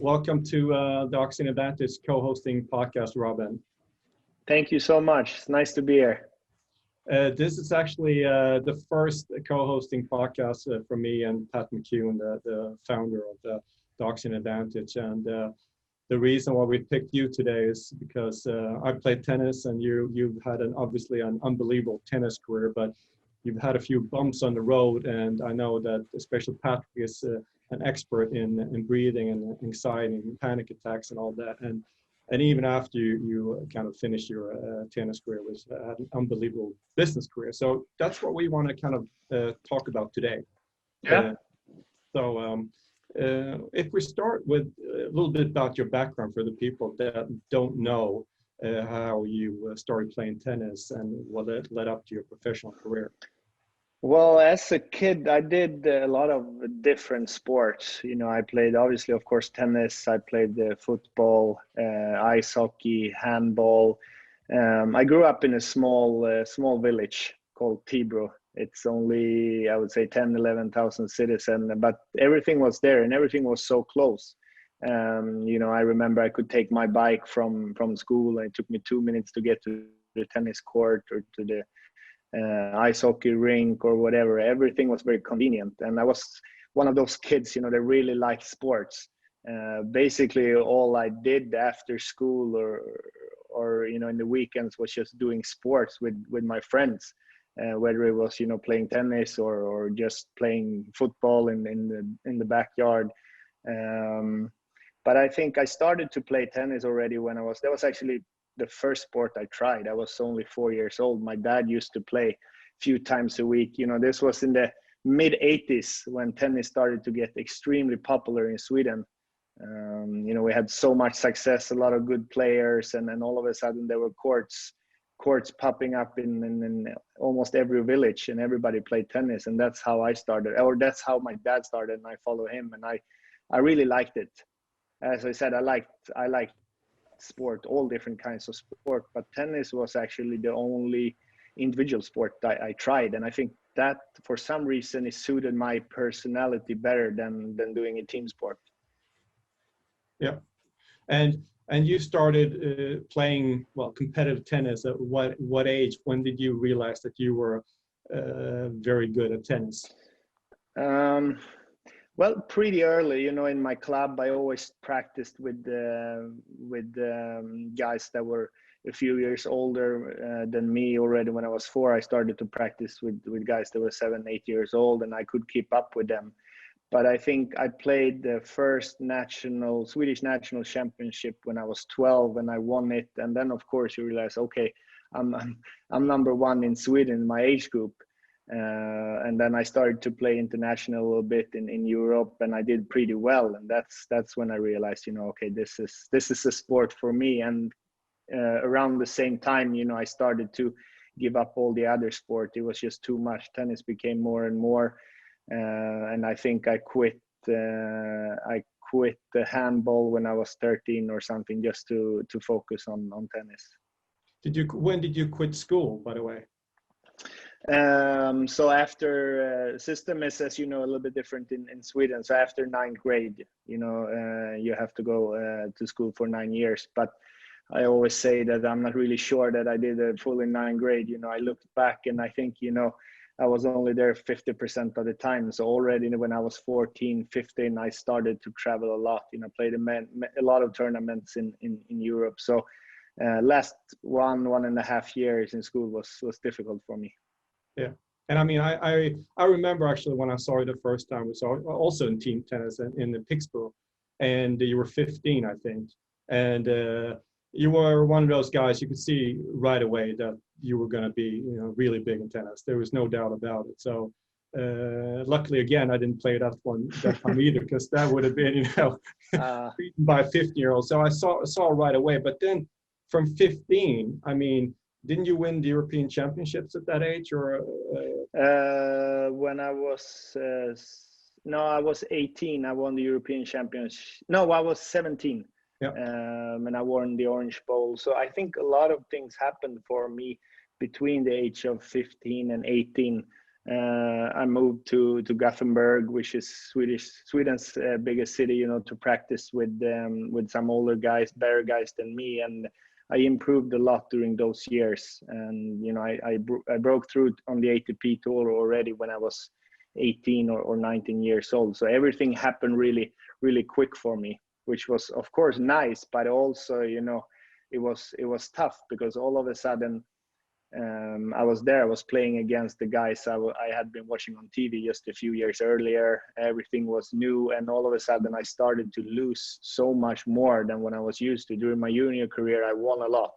Welcome to the Oxygen Advantage co-hosting podcast, Robin. Thank you so much. It's nice to be here. This is actually the first co-hosting podcast for me and Pat McKeown, the founder of the Oxygen Advantage. And the reason why we picked you today is because I played tennis, and you've had obviously an unbelievable tennis career, but you've had a few bumps on the road, and I know that especially Patrick is an expert in breathing and anxiety and panic attacks and all that. And even after you kind of finished your tennis career, had an unbelievable business career. So that's what we want to kind of talk about today. Yeah. If we start with a little bit about your background for the people that don't know how you started playing tennis and what led up to your professional career. Well, as a kid, I did a lot of different sports. You know, I played, obviously, of course, tennis. I played football, ice hockey, handball. I grew up in a small village called Tibro. It's only, I would say, 11,000 citizens, but everything was there and everything was so close. You know, I remember I could take my bike from school, and it took me 2 minutes to get to the tennis court or to the ice hockey rink or whatever. Everything was very convenient, and I was one of those kids, you know, that really liked sports. Basically, all I did after school or you know in the weekends was just doing sports with my friends, whether it was, you know, playing tennis or just playing football in the backyard. But I think I started to play tennis already when that was actually the first sport I tried. I was only 4 years old. My dad used to play a few times a week. You know, this was in the mid 80s when tennis started to get extremely popular in Sweden. You know, we had so much success, a lot of good players, and then all of a sudden there were courts popping up in almost every village, and everybody played tennis. And that's how I started, or that's how my dad started, and I followed him, and I really liked it. As I said, I liked sport, all different kinds of sport, but tennis was actually the only individual sport I tried, and I think that for some reason it suited my personality better than doing a team sport. Yeah, and you started playing competitive tennis at what age? When did you realize that you were very good at tennis? Well, pretty early, you know, in my club, I always practiced with guys that were a few years older than me. Already when I was 4, I started to practice with guys that were 7, 8 years old, and I could keep up with them. But I think I played the first Swedish national championship when I was 12, and I won it. And then, of course, you realize, okay, I'm number 1 in Sweden in my age group. And then I started to play international a little bit in Europe, and I did pretty well. And that's when I realized, you know, okay, this is a sport for me. And around the same time, you know, I started to give up all the other sport. It was just too much. Tennis became more and more, and I think I quit the handball when I was 13 or something, just to focus on tennis. When did you quit school, by the way? So after system is, as you know, a little bit different in Sweden. So after 9th grade, you know, you have to go to school for 9 years. But I always say that I'm not really sure that I did a full in 9th grade. You know, I looked back and I think, you know, I was only there 50% of the time. So already when I was 14, 15, I started to travel a lot. You know, played a lot of tournaments in Europe. So last 1.5 years in school was difficult for me. Yeah, and I mean, I remember actually when I saw you the first time. We saw also in team tennis in Pittsburgh, and you were 15, I think, and you were one of those guys. You could see right away that you were going to be, you know, really big in tennis. There was no doubt about it. So luckily, again, I didn't play that time either, because that would have been, you know, beaten by a 15-year-old. So I saw right away. But then from 15, I mean, didn't you win the European Championships at that age, or? When I was I was 18. I won the European Championship. No, I was 17. Yeah. And I won the Orange Bowl. So I think a lot of things happened for me between the age of 15 and 18. I moved to Gothenburg, which is Sweden's biggest city, you know, to practice with some older guys, better guys than me, and I improved a lot during those years. And you know, I broke through on the ATP tour already when I was 18 or 19 years old. So everything happened really quick for me, which was of course nice, but also, you know, it was tough because all of a sudden I was playing against the guys I had been watching on TV just a few years earlier. Everything was new, and all of a sudden I started to lose so much more than when I was used to. During my junior career, I won a lot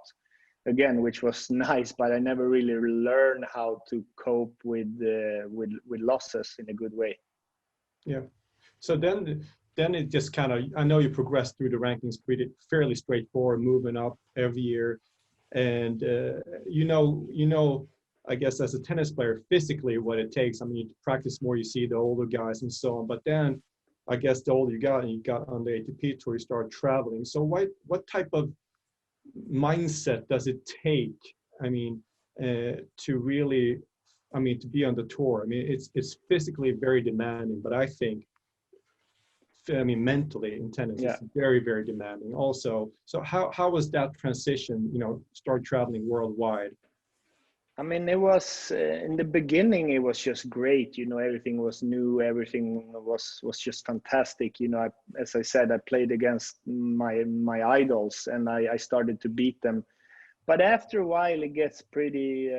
again, which was nice, but I never really learned how to cope with losses in a good way. Yeah. So then it just kind of, I know you progressed through the rankings fairly straightforward, moving up every year. And you know, I guess as a tennis player, physically what it takes. I mean, you practice more, you see the older guys and so on. But then, I guess the older you got, and you got on the ATP tour, you start traveling. So what type of mindset does it take? I mean, to really, I mean, to be on the tour. I mean, it's physically very demanding, but I think, I mean, mentally in tennis, Yeah. it's very, very demanding also. So how was that transition, you know, start traveling worldwide? I mean, it was in the beginning, it was just great. You know, everything was new. Everything was just fantastic. You know, as I said, I played against my idols, and I started to beat them. But after a while, it gets pretty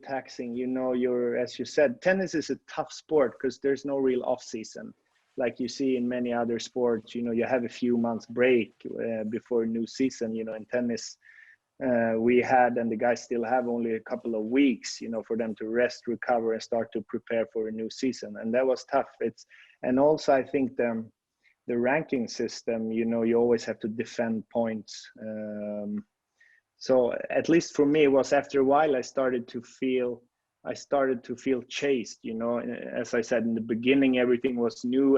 taxing. You know, as you said, tennis is a tough sport because there's no real off season, like you see in many other sports. You know, you have a few months break before a new season. You know, in tennis, we had, and the guys still have, only a couple of weeks, you know, for them to rest, recover, and start to prepare for a new season. And that was tough. And also I think the ranking system, you know, you always have to defend points. So at least for me, it was after a while I started to feel chased. You know, as I said in the beginning, everything was new.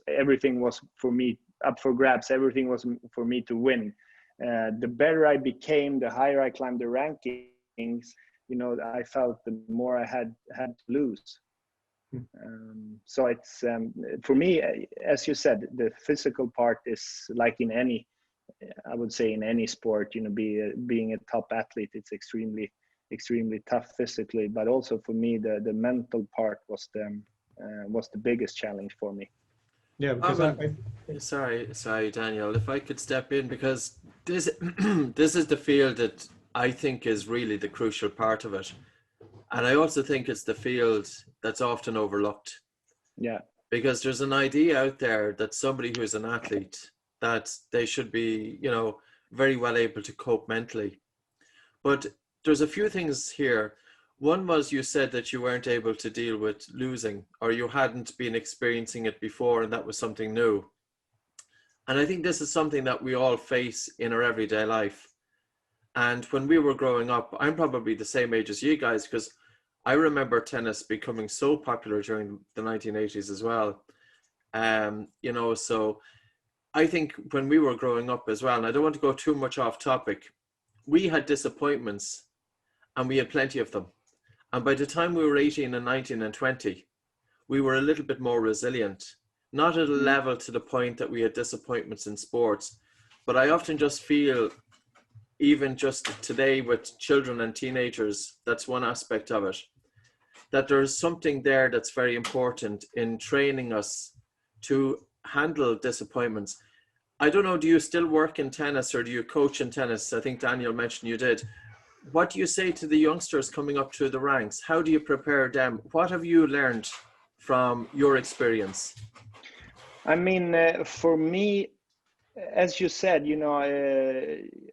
Everything was for me up for grabs. Everything was for me to win. The better I became, the higher I climbed the rankings, you know, I felt the more I had to lose. So it's for me, as you said, the physical part is like in any, I would say in any sport, you know, being a top athlete, it's extremely tough physically, but also for me, the mental part was the biggest challenge for me. Yeah, because Sorry, Daniel, if I could step in, because this this is the field that I think is really the crucial part of it. And I also think it's the field that's often overlooked. Yeah. Because there's an idea out there that somebody who's an athlete, that they should be, you know, very well able to cope mentally. But there's a few things here. One was, you said that you weren't able to deal with losing, or you hadn't been experiencing it before, and that was something new. And I think this is something that we all face in our everyday life. And when we were growing up, I'm probably the same age as you guys, because I remember tennis becoming so popular during the 1980s as well. You know, so I think when we were growing up as well, and I don't want to go too much off topic, we had disappointments, and we had plenty of them. And by the time we were 18 and 19 and 20, we were a little bit more resilient, not at a level to the point that we had disappointments in sports. But I often just feel, even just today with children and teenagers, that's one aspect of it, that there's something there that's very important in training us to handle disappointments. I don't know, do you still work in tennis, or do you coach in tennis? I think Daniel mentioned you did. What do you say to the youngsters coming up through the ranks? How do you prepare them? What have you learned from your experience? I mean, for me, as you said, you know,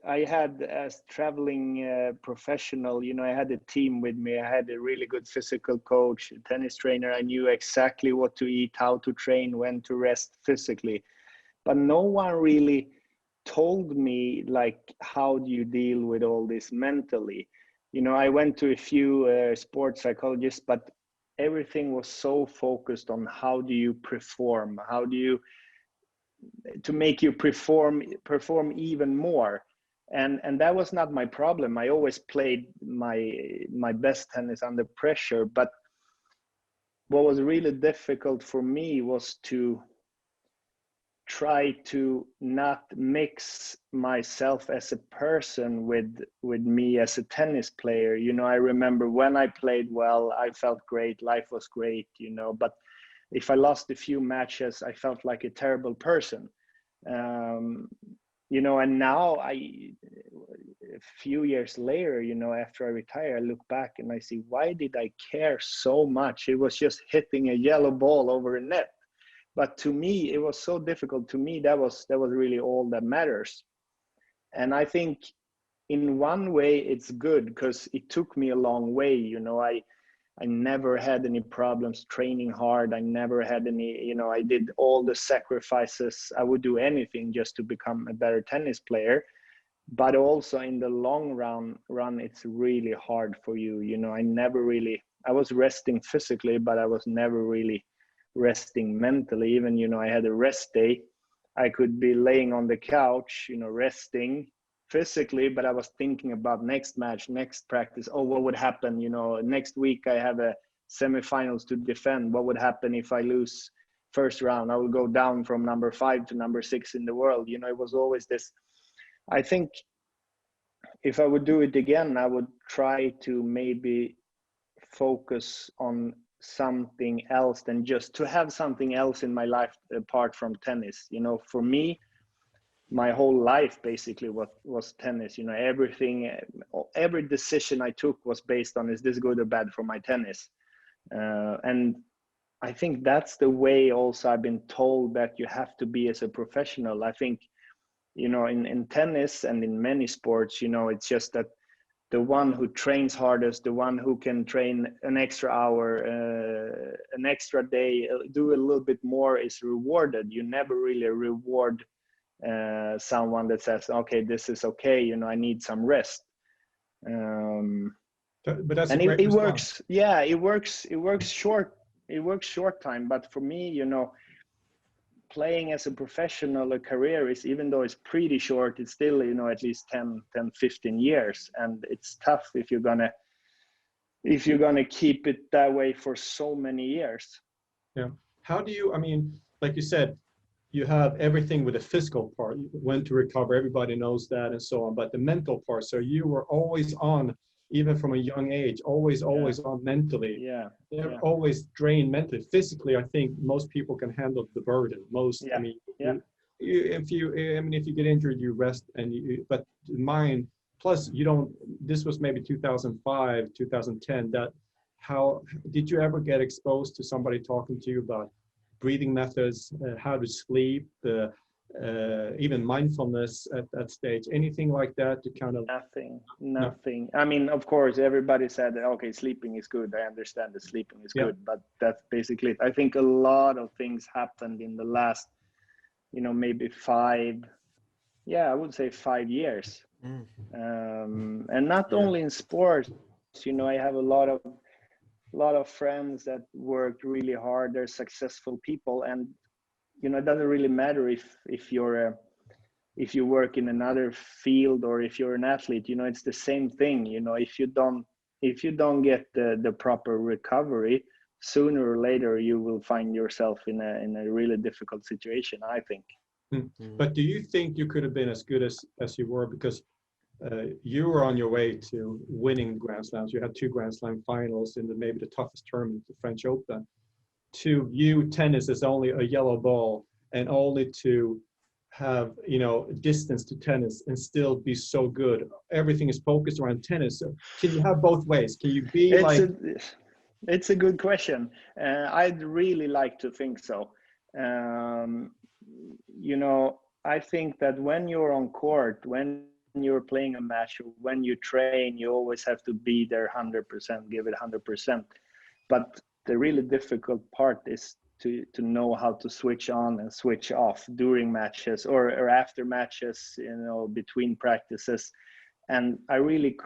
I had, as traveling professional, you know, I had a team with me. I had a really good physical coach, a tennis trainer. I knew exactly what to eat, how to train, when to rest physically. But no one really told me, like, how do you deal with all this mentally? You know, I went to a few sports psychologists, but everything was so focused on how do you perform, how do you, to make you perform even more. And that was not my problem. I always played my best tennis under pressure, but what was really difficult for me was to try to not mix myself as a person with me as a tennis player. You know, I remember when I played well, I felt great, life was great, you know, but if I lost a few matches, I felt like a terrible person. You know, and now a few years later, you know, after I retire, I look back and I see, why did I care so much? It was just hitting a yellow ball over a net. But to me, it was so difficult. To me, that was really all that matters. And I think in one way it's good, because it took me a long way. You know, I never had any problems training hard. I never had any, you know, I did all the sacrifices. I would do anything just to become a better tennis player. But also in the long run, it's really hard for you. You know, I was resting physically, but I was never really resting mentally. Even, you know, I had a rest day. I could be laying on the couch, you know, resting physically, but I was thinking about next match, next practice. Oh, what would happen? You know, next week I have a semifinals to defend. What would happen if I lose first round? I will go down from number 5 to number 6 in the world. You know, it was always this. I think if I would do it again, I would try to maybe focus on something else than just to have something else in my life apart from tennis. You know, for me, my whole life basically was tennis. You know, every decision I took was based on, is this good or bad for my tennis? And I think that's the way also I've been told that you have to be as a professional. I think, you know, in tennis and in many sports, you know, it's just that the one who trains hardest, the one who can train an extra hour, an extra day, do a little bit more is rewarded. You never really reward someone that says, okay, this is okay, you know, I need some rest. But that's and a great it response. works. Yeah, it works short time. But for me, you know, playing as a professional, a career is, even though it's pretty short, it's still, you know, at least 10, 15 years. And it's tough if you're gonna keep it that way for so many years. Yeah. How do you, I mean, like you said, you have everything with the physical part, when to recover, everybody knows that and so on, but the mental part, so you were always on, even from a young age, always on mentally. Yeah. They're always drained mentally. Physically, I think most people can handle the burden. Most, I mean, if you get injured, you rest, but mind, plus you don't, this was maybe 2005, 2010, that, how did you ever get exposed to somebody talking to you about breathing methods, how to sleep, even mindfulness at that stage, anything like that to kind of? Nothing. No. I mean, of course, everybody said, okay, sleeping is good. I understand that sleeping is good, but that's basically it. I think a lot of things happened in the last, you know, maybe 5 years. And not only in sports, you know, I have a lot of friends that worked really hard. They're successful people, and you know, it doesn't really matter if you work in another field or if you're an athlete. You know, it's the same thing. You know, if you don't get the proper recovery, sooner or later you will find yourself in a really difficult situation, I think. But do you think you could have been as good as you were, because you were on your way to winning Grand Slams? You had 2 Grand Slam finals in maybe the toughest tournament, the French Open. To you, tennis is only a yellow ball, and only to have, you know, distance to tennis and still be so good. Everything is focused around tennis. So can you have both ways? Can you be it's a good question. I'd really like to think so. You know, I think that when you're on court, when you're playing a match, or when you train, you always have to be there 100%, give it 100%. But the really difficult part is to know how to switch on and switch off during matches or after matches, you know, between practices. And I really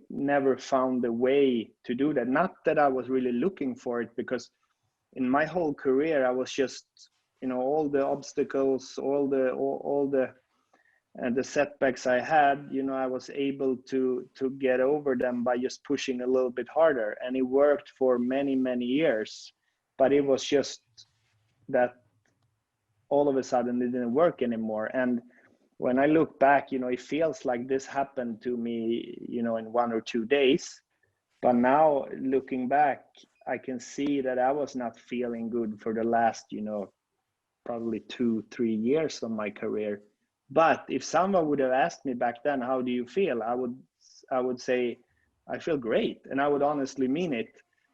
never found a way to do that. Not that I was really looking for it, because in my whole career, I was just, you know, all the obstacles, all the and the setbacks I had, you know, I was able to get over them by just pushing a little bit harder, and it worked for many years. But it was just that all of a sudden it didn't work anymore. And when I look back, you know, it feels like this happened to me, you know, in 1 or 2 days. But now looking back, I can see that I was not feeling good for the last, you know, probably 2-3 years of my career. But if someone would have asked me back then, how do you feel? I would say, I feel great. And I would honestly mean it.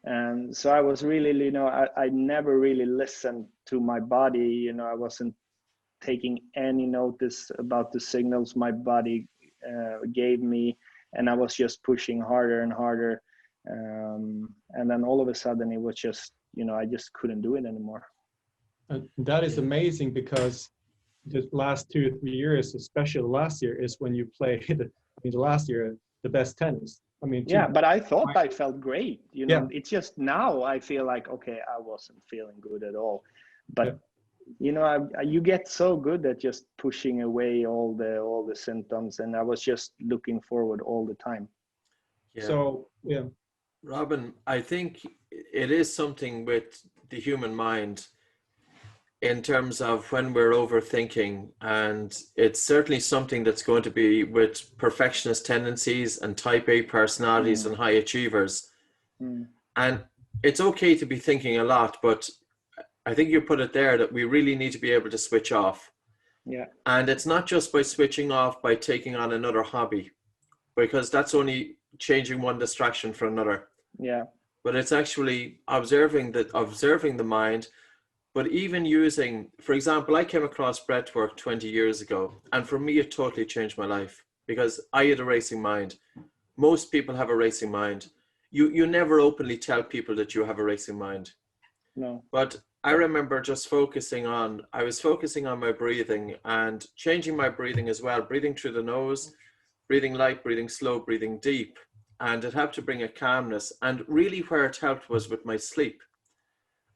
And so I was really, you know, I never really listened to my body. You know, I wasn't taking any notice about the signals my body gave me. And I was just pushing harder and harder. And then all of a sudden it was just, you know, I just couldn't do it anymore. And that is amazing, because the last 2 or 3 years, especially last year, is when you played, the last year, the best tennis. I mean, yeah, but I thought I felt great. You know, yeah. It's just now I feel like, okay, I wasn't feeling good at all. But you know, you get so good at just pushing away all the symptoms, and I was just looking forward all the time. Yeah. So yeah, Robin, I think it is something with the human mind in terms of when we're overthinking, and it's certainly something that's going to be with perfectionist tendencies and type A personalities and high achievers. And it's okay to be thinking a lot, but I think you put it there that we really need to be able to switch off. Yeah. And it's not just by switching off by taking on another hobby, because that's only changing one distraction for another. Yeah. But it's actually observing the mind. But even using, for example, I came across breathwork 20 years ago, and for me, it totally changed my life, because I had a racing mind. Most people have a racing mind. You never openly tell people that you have a racing mind. No. But I remember just I was focusing on my breathing and changing my breathing as well, breathing through the nose, breathing light, breathing slow, breathing deep. And it helped to bring a calmness. And really where it helped was with my sleep.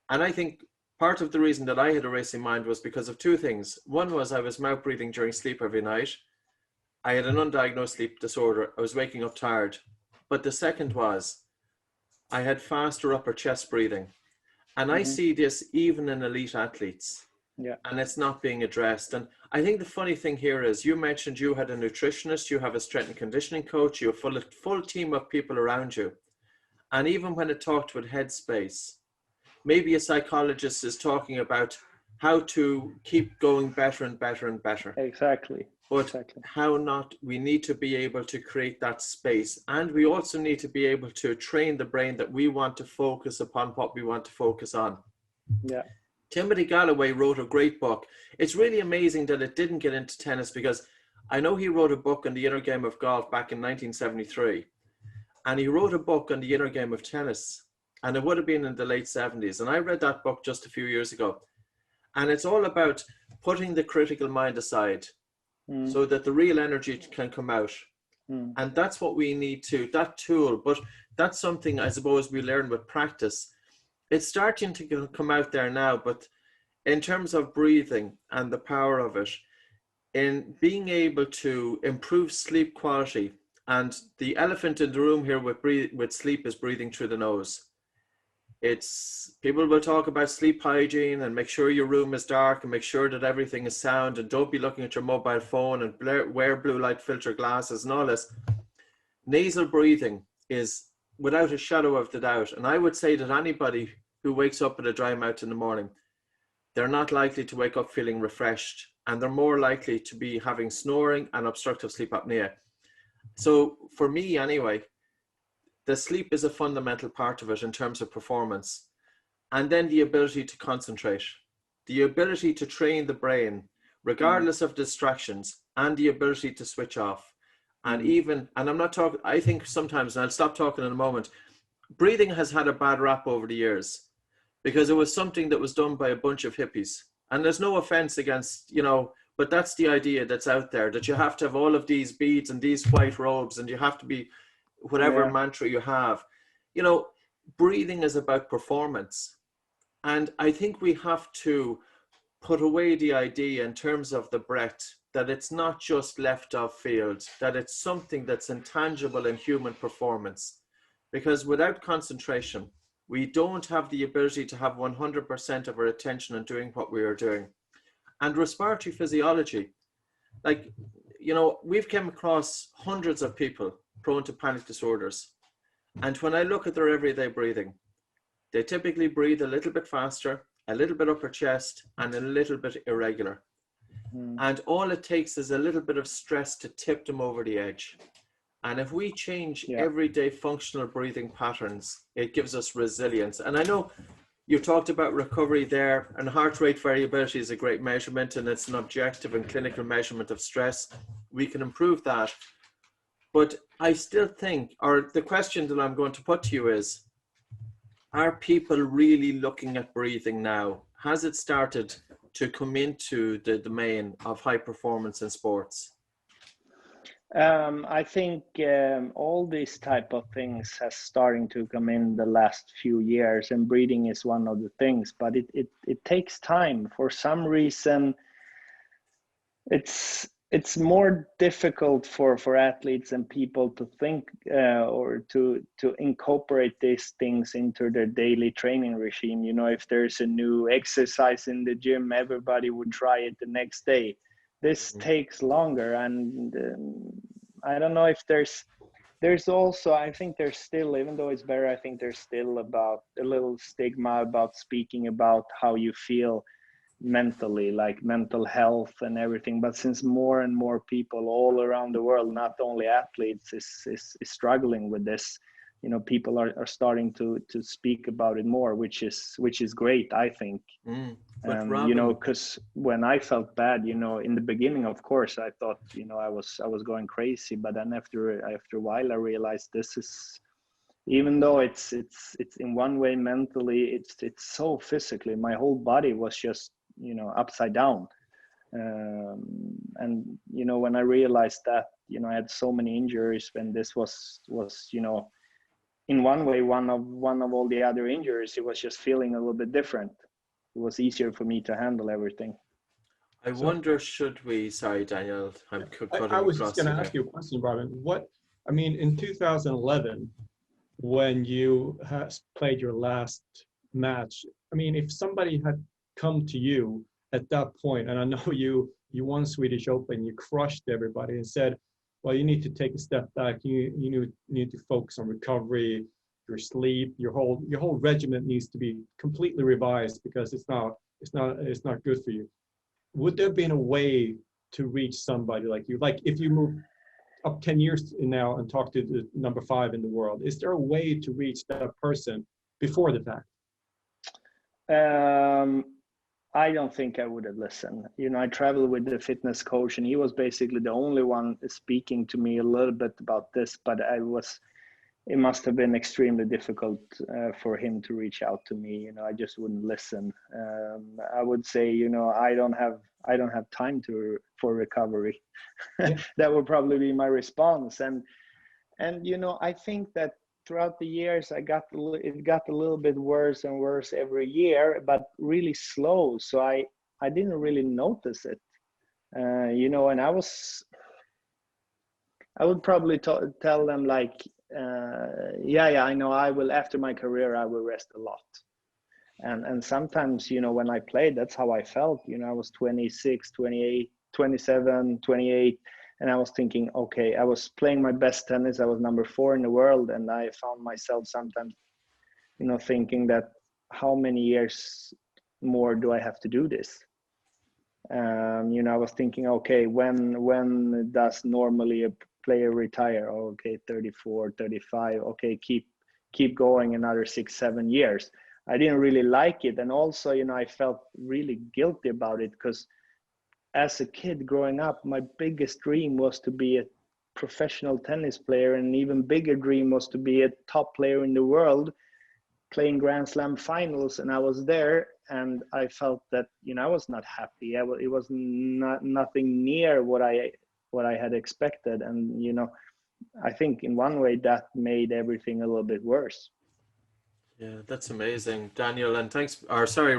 And I think part of the reason that I had a racing mind was because of two things. One was I was mouth breathing during sleep every night. I had an undiagnosed sleep disorder. I was waking up tired. But the second was I had faster upper chest breathing. And I see this even in elite athletes. Yeah. And it's not being addressed. And I think the funny thing here is, you mentioned you had a nutritionist, you have a strength and conditioning coach, you have a full team of people around you. And even when it talked with headspace, maybe a psychologist is talking about how to keep going better and better and better. Exactly. But exactly. how not, we need to be able to create that space. And we also need to be able to train the brain that we want to focus upon what we want to focus on. Yeah. Timothy Galloway wrote a great book. It's really amazing that it didn't get into tennis, because I know he wrote a book on the inner game of golf back in 1973. And he wrote a book on the inner game of tennis. And it would have been in the late 70s. And I read that book just a few years ago. And it's all about putting the critical mind aside so that the real energy can come out. And that's what we need to, that tool. But that's something I suppose we learn with practice. It's starting to come out there now. But in terms of breathing and the power of it, in being able to improve sleep quality, and the elephant in the room here with sleep is breathing through the nose. People will talk about sleep hygiene and make sure your room is dark and make sure that everything is sound and don't be looking at your mobile phone and wear blue light filter glasses and all this. Nasal breathing is without a shadow of the doubt. And I would say that anybody who wakes up with a dry mouth in the morning, they're not likely to wake up feeling refreshed, and they're more likely to be having snoring and obstructive sleep apnea. So for me anyway, the sleep is a fundamental part of it in terms of performance. And then the ability to concentrate, the ability to train the brain, regardless of distractions, and the ability to switch off. And and I'm not talking, I think sometimes, and I'll stop talking in a moment, breathing has had a bad rap over the years because it was something that was done by a bunch of hippies. And there's no offense against, but that's the idea that's out there, that you have to have all of these beads and these white robes and you have to be whatever mantra you have. Breathing is about performance. And I think we have to put away the idea in terms of the breath that it's not just left off field, that it's something that's intangible in human performance. Because without concentration, we don't have the ability to have 100% of our attention on doing what we are doing. And respiratory physiology, like, you know, we've come across hundreds of people prone to panic disorders. And when I look at their everyday breathing, they typically breathe a little bit faster, a little bit upper chest, and a little bit irregular. And all it takes is a little bit of stress to tip them over the edge. And if we change everyday functional breathing patterns, it gives us resilience. And I know you talked about recovery there, and heart rate variability is a great measurement, and it's an objective and clinical measurement of stress. We can improve that. But I still think, or the question that I'm going to put to you is, are people really looking at breathing now? Has it started to come into the domain of high performance in sports? I think all these type of things has starting to come in the last few years, and breathing is one of the things, but it takes time. For some reason, it's more difficult for athletes and people to think or to incorporate these things into their daily training regime. You know, if there's a new exercise in the gym, everybody would try it the next day. This takes longer, and I don't know if there's also, I think there's still, even though it's better, I think there's still about a little stigma about speaking about how you feel mentally, like mental health and everything. But since more and more people all around the world, not only athletes, is struggling with this, you know, people are starting to speak about it more, which is great, I think. Robin, you know, because when I felt bad, you know, in the beginning, of course, I thought, you know, I was going crazy. But then after a while, I realized this is, even though it's in one way mentally, it's so physically. My whole body was just, you know, upside down. And you know, when I realized that, you know, I had so many injuries, and this was you know, in one way one of all the other injuries, it was just feeling a little bit different. It was easier for me to handle everything. I wonder, should we, sorry, Daniel, I'm cutting I was across just going to you ask you a question, Robin. I mean, in 2011, when you played your last match, I mean, if somebody had come to you at that point, and I know you won Swedish Open, you crushed everybody and said, well, you need to take a step back. You need to focus on recovery, your sleep, your whole regimen needs to be completely revised because it's not good for you. Would there have been a way to reach somebody like you? Like if you move up 10 years now and talk to the number 5 in the world, is there a way to reach that person before the fact? I don't think I would have listened. You know, I traveled with the fitness coach, and he was basically the only one speaking to me a little bit about this, but it must have been extremely difficult for him to reach out to me. You know, I just wouldn't listen. I would say, you know, I don't have time for recovery. Yeah. That would probably be my response. And you know, I think that throughout the years, it got a little bit worse and worse every year, but really slow. So I didn't really notice it. You know, and I would probably tell them like, yeah, I know I will, after my career, I will rest a lot. And sometimes, you know, when I played, that's how I felt. You know, I was 26, 28, 27, 28. And I was thinking, okay, I was playing my best tennis. I was number 4 in the world. And I found myself sometimes, you know, thinking that how many years more do I have to do this? You know, I was thinking, okay, when does normally a player retire? Oh, okay, 34, 35. Okay, keep going another 6-7 years. I didn't really like it. And also, you know, I felt really guilty about it because as a kid growing up, my biggest dream was to be a professional tennis player, and an even bigger dream was to be a top player in the world, playing Grand Slam finals. And I was there, and I felt that, you know, I was not happy. It was nothing near what I had expected, and you know, I think in one way that made everything a little bit worse. Yeah, that's amazing, Daniel. And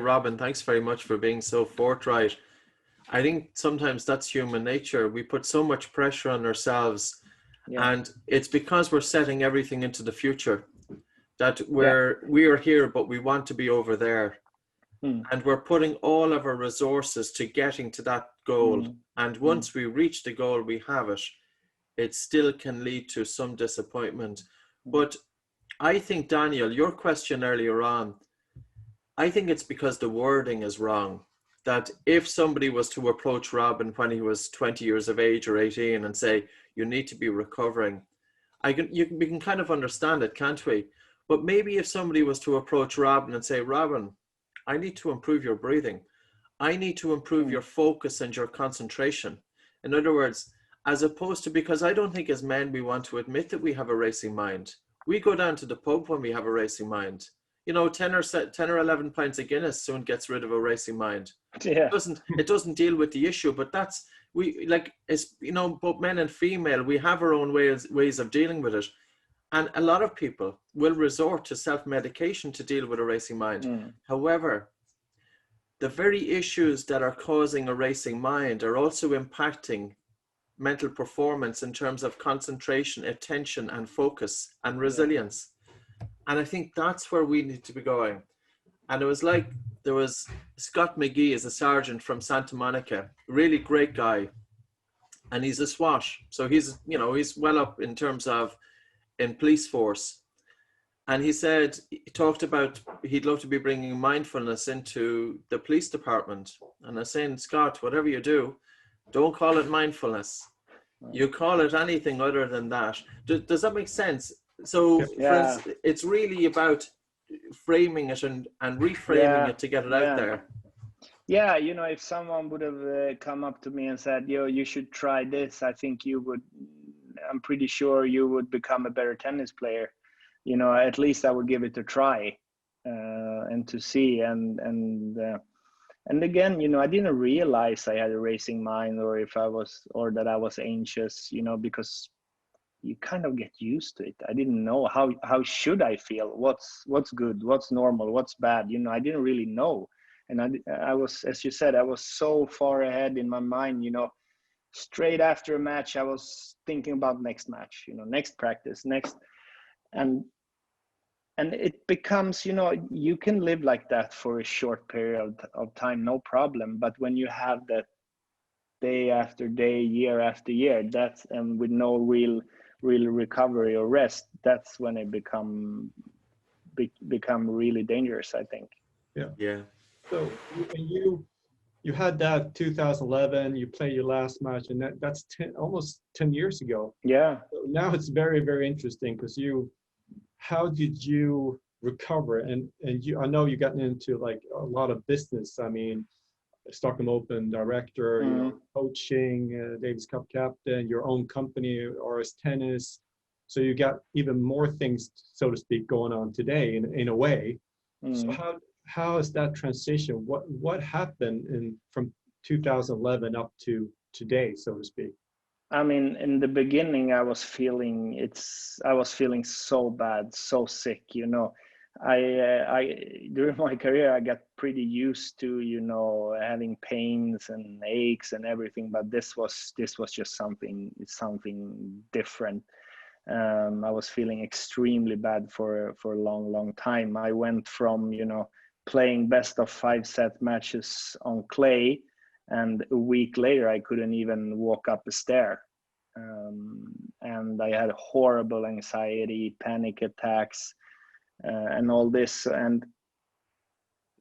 Robin, thanks very much for being so forthright. I think sometimes that's human nature. We put so much pressure on ourselves, and it's because we're setting everything into the future that we are here, but we want to be over there. And we're putting all of our resources to getting to that goal. And once we reach the goal, we have it. It still can lead to some disappointment. But I think, Daniel, your question earlier on, I think it's because the wording is wrong. That if somebody was to approach Robin when he was 20 years of age or 18 and say, you need to be recovering, we can kind of understand it, can't we? But maybe if somebody was to approach Robin and say, Robin, I need to improve your breathing. I need to improve your focus and your concentration. In other words, as opposed to, because I don't think as men we want to admit that we have a racing mind. We go down to the pub when we have a racing mind. You know, 10 or 11 pints of Guinness soon gets rid of a racing mind. Yeah. It doesn't deal with the issue, but both men and female, we have our own ways of dealing with it. And a lot of people will resort to self-medication to deal with a racing mind. However, the very issues that are causing a racing mind are also impacting mental performance in terms of concentration, attention, and focus and resilience. And I think that's where we need to be going. And it was like, there was Scott McGee is a sergeant from Santa Monica, really great guy. And he's a SWAT. So he's well up in terms of in police force. And he talked about he'd love to be bringing mindfulness into the police department. And I was saying, Scott, whatever you do, don't call it mindfulness. You call it anything other than that. Does that make sense? So it's really about framing it and reframing it to get it out there. Yeah, if someone would have come up to me and said, you should try this, I'm pretty sure you would become a better tennis player. At least I would give it a try and to see. And again, I didn't realize I had a racing mind or that I was anxious, because you kind of get used to it. I didn't know how should I feel, what's good, what's normal, what's bad. I didn't really know. And I was, as you said, I was so far ahead in my mind, straight after a match, I was thinking about next match, next practice, and it becomes, you can live like that for a short period of time, no problem. But when you have that day after day, year after year, and with no real recovery or rest, that's when it become really dangerous, I think. Yeah. So you had that 2011, you played your last match, and that's almost 10 years ago. Yeah. So now it's very, very interesting because how did you recover? And I know you gotten into like a lot of business. I mean, Stockholm Open director, coaching, Davis Cup captain, your own company, RS Tennis. So you got even more things, so to speak, going on today in a way. So how is that transition? What happened from 2011 up to today, so to speak? I mean, in the beginning, I was feeling so bad, so sick. I during my career, I got pretty used to having pains and aches and everything, but this was just something different. I was feeling extremely bad for a long time. I went from playing best of 5-set matches on clay, and a week later I couldn't even walk up a stair, and I had horrible anxiety, panic attacks, and all this. And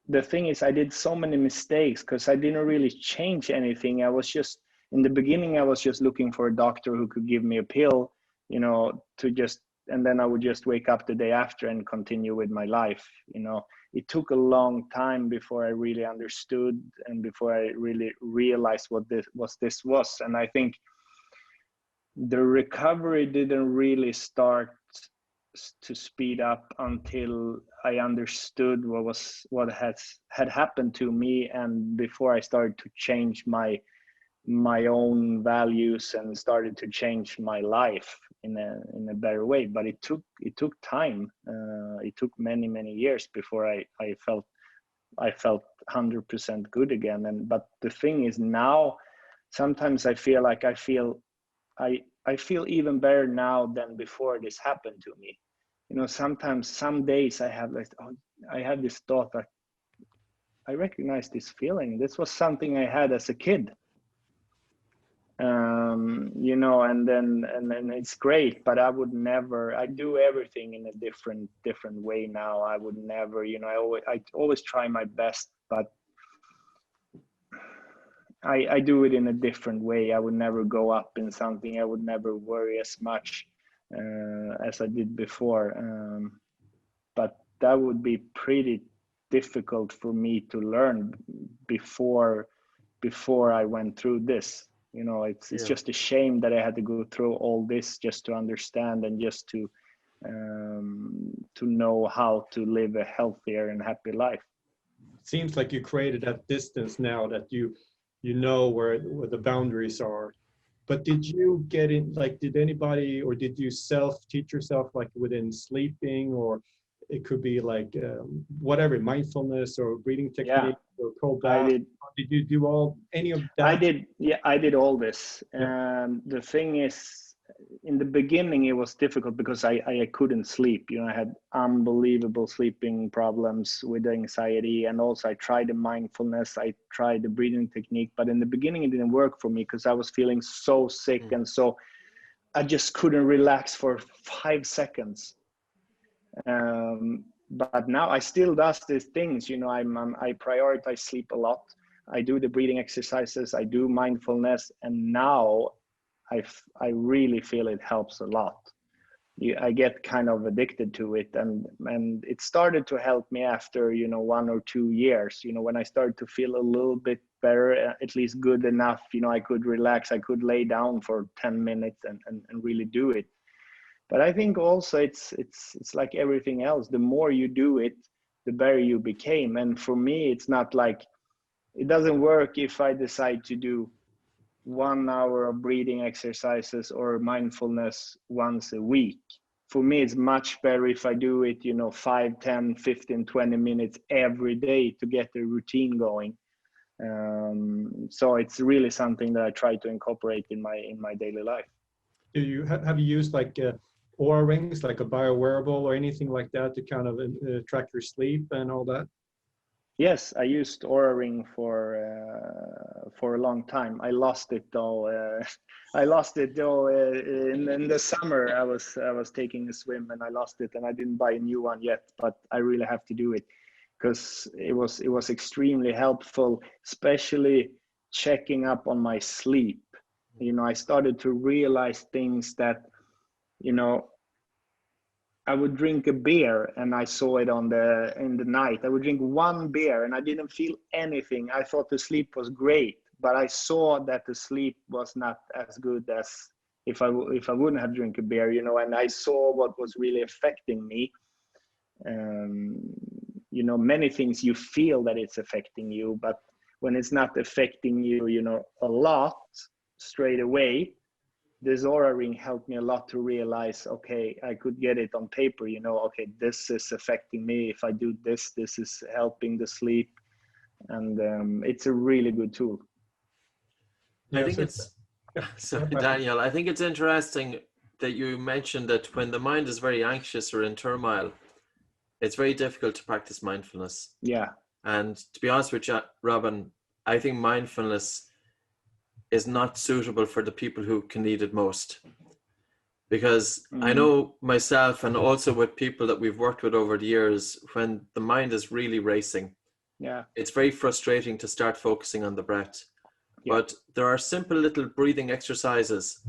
the thing is, I did so many mistakes because I didn't really change anything. In the beginning I was just looking for a doctor who could give me a pill, and then I would just wake up the day after and continue with my life. It took a long time before I really understood and before I really realized what this was. And I think the recovery didn't really start to speed up until I understood what had happened to me, and before I started to change my own values and started to change my life in a better way. But it took time. It took many years before I felt I felt 100% good again. But the thing is now, sometimes I feel I feel even better now than before this happened to me. You know, sometimes, some days I have like, oh, I had this thought that I recognize this feeling. This was something I had as a kid. You know, and then it's great, but I would never, I do everything in a different way now. I would never, you know, I always try my best, but I do it in a different way. I would never go up in something. I would never worry as much as I did before. But that would be pretty difficult for me to learn before I went through this. You know, it's just a shame that I had to go through all this just to understand and just to know how to live a healthier and happy life. Seems like you created that distance now that you know where the boundaries are. But did you get in, like, did anybody, or did you teach yourself, like within sleeping, or it could be like whatever, mindfulness or breathing technique or cold bath? Did you do any of that? I did all this. Yeah. The thing is, in the beginning it was difficult because I couldn't sleep. You know, I had unbelievable sleeping problems with anxiety, and also I tried the mindfulness, I tried the breathing technique, but in the beginning it didn't work for me because I was feeling so sick, and so I just couldn't relax for 5 seconds. But now I still does these things. You know, I prioritize sleep a lot. I do the breathing exercises, I do mindfulness, and now I really feel it helps a lot. I get kind of addicted to it, and it started to help me after, you know, 1 or 2 years. You know, when I started to feel a little bit better, at least good enough, you know, I could relax, I could lay down for 10 minutes and really do it. But I think also it's like everything else. The more you do it, the better you became. And for me, it's not like, it doesn't work if I decide to do 1 hour of breathing exercises or mindfulness once a week. For me, it's much better if I do it, you know, 5, 10, 15, 20 minutes every day to get the routine going. So it's really something that I try to incorporate in my daily life. Do you have you used like Oura rings, like a biowearable or anything like that to kind of track your sleep and all that? Yes, I used Oura Ring for a long time. I lost it though. In the summer. I was taking a swim and I lost it, and I didn't buy a new one yet. But I really have to do it because it was extremely helpful, especially checking up on my sleep. You know, I started to realize things that, you know, I would drink a beer and I saw it in the night. I would drink 1 beer and I didn't feel anything. I thought the sleep was great, but I saw that the sleep was not as good as if I wouldn't have drink a beer, you know, and I saw what was really affecting me. You know, many things you feel that it's affecting you, but when it's not affecting you, you know, a lot straight away, this Oura Ring helped me a lot to realize, okay, I could get it on paper, you know, okay, this is affecting me. If I do this, this is helping the sleep. And it's a really good tool. I think it's, sorry, Daniel, I think it's interesting that you mentioned that when the mind is very anxious or in turmoil, it's very difficult to practice mindfulness. Yeah. And to be honest with you, Robin, I think mindfulness is not suitable for the people who can need it most. Because I know myself, and also with people that we've worked with over the years, when the mind is really racing, it's very frustrating to start focusing on the breath. But there are simple little breathing exercises,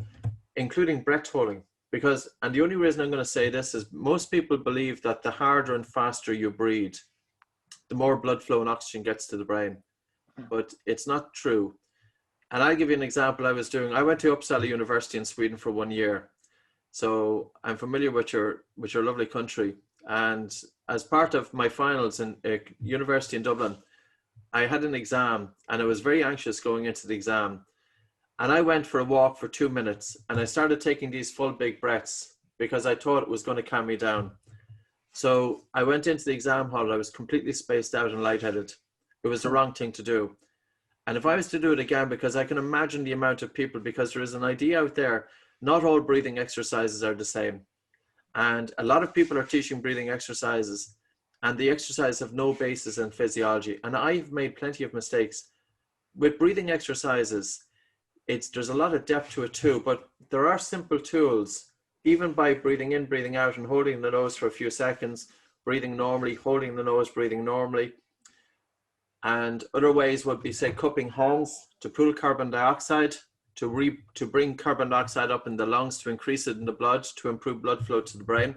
including breath holding. Because, and the only reason I'm going to say this is most people believe that the harder and faster you breathe, the more blood flow and oxygen gets to the brain. But it's not true. And I'll give you an example. I went to Uppsala University in Sweden for 1 year. So I'm familiar with your lovely country. And as part of my finals in a university in Dublin, I had an exam and I was very anxious going into the exam. And I went for a walk for 2 minutes and I started taking these full big breaths because I thought it was going to calm me down. So I went into the exam hall. I was completely spaced out and lightheaded. It was the wrong thing to do. And if I was to do it again, because I can imagine the amount of people, because there is an idea out there, not all breathing exercises are the same. And a lot of people are teaching breathing exercises, and the exercises have no basis in physiology. And I've made plenty of mistakes. With breathing exercises, there's a lot of depth to it too, but there are simple tools, even by breathing in, breathing out, and holding the nose for a few seconds, breathing normally, holding the nose, breathing normally. And other ways would be, say, cupping hands to pull carbon dioxide, to bring carbon dioxide up in the lungs, to increase it in the blood, to improve blood flow to the brain.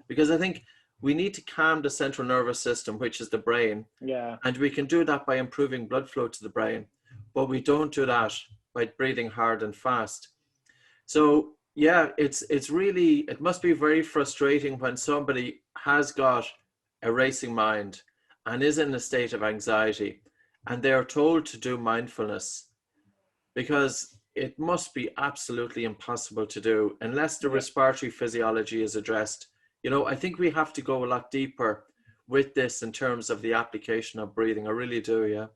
Because I think we need to calm the central nervous system, which is the brain. Yeah. And we can do that by improving blood flow to the brain. But we don't do that by breathing hard and fast. So yeah, it must be very frustrating when somebody has got a racing mind and is in a state of anxiety, and they are told to do mindfulness, because it must be absolutely impossible to do unless the respiratory physiology is addressed. You know, I think we have to go a lot deeper with this in terms of the application of breathing. I really do, yeah.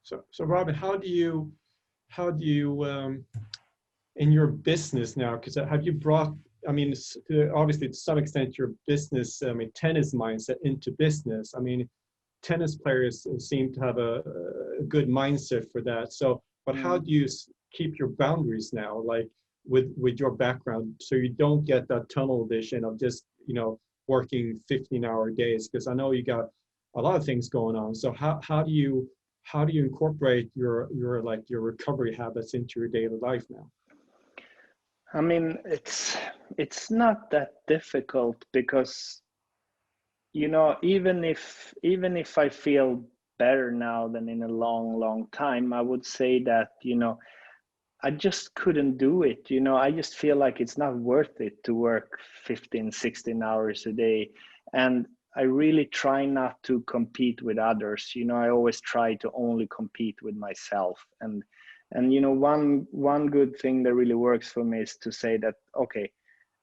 So Robin, how do you in your business now, because have you brought, I mean, obviously to some extent your business, I mean, tennis mindset into business? I mean, tennis players seem to have a good mindset for that. So, but how do you keep your boundaries now, like with your background, so you don't get that tunnel vision of just, you know, working 15-hour days? Because I know you got a lot of things going on. So how do you incorporate your recovery habits into your daily life now? I mean, it's not that difficult, because, you know, even if I feel better now than in a long time, I would say that, you know, I just couldn't do it. You know, I just feel like it's not worth it to work 15, 16 hours a day. And I really try not to compete with others. You know, I always try to only compete with myself. And you know, one good thing that really works for me is to say that, okay,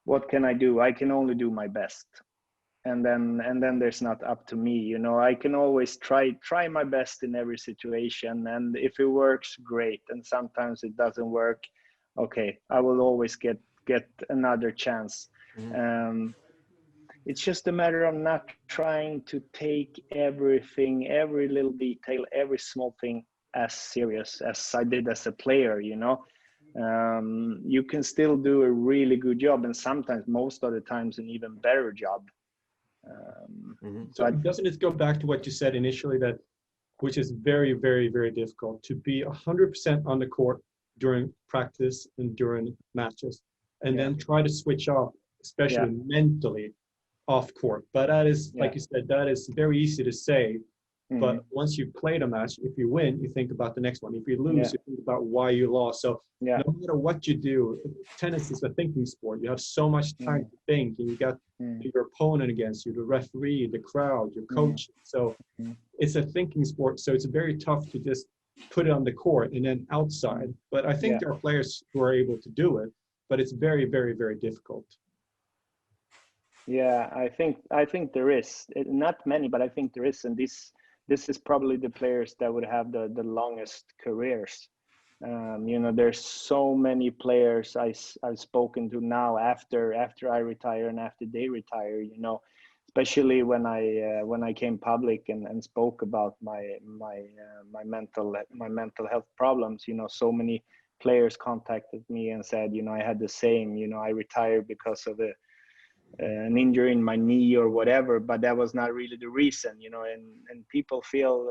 what can I do? I can only do my best. And then there's not up to me. You know, I can always try my best in every situation. And if it works, great. And sometimes it doesn't work. Okay, I will always get another chance. It's just a matter of not trying to take everything, every little detail, every small thing as serious as I did as a player. You know, you can still do a really good job, and sometimes, most of the times, an even better job. So doesn't it go back to what you said initially, that which is very, very, very difficult, to be 100% on the court during practice and during matches, and then try to switch off, especially mentally, off court? But that is, like you said, that is very easy to say. But once you've played a match, if you win, you think about the next one. If you lose, you think about why you lost. So no matter what you do, tennis is a thinking sport. You have so much time to think, and you got your opponent against you, the referee, the crowd, your coach. So it's a thinking sport. So it's very tough to just put it on the court and then outside. But I think there are players who are able to do it, but it's very, very, very difficult. Yeah, I think there is. Not many, but I think there is. And this is probably the players that would have the longest careers. You know, there's so many players I've spoken to now after I retire and after they retire. You know, especially when I came public and spoke about my mental health problems. You know, so many players contacted me and said, you know, I had the same. You know, I retired because of an injury in my knee or whatever, but that was not really the reason, you know, and people feel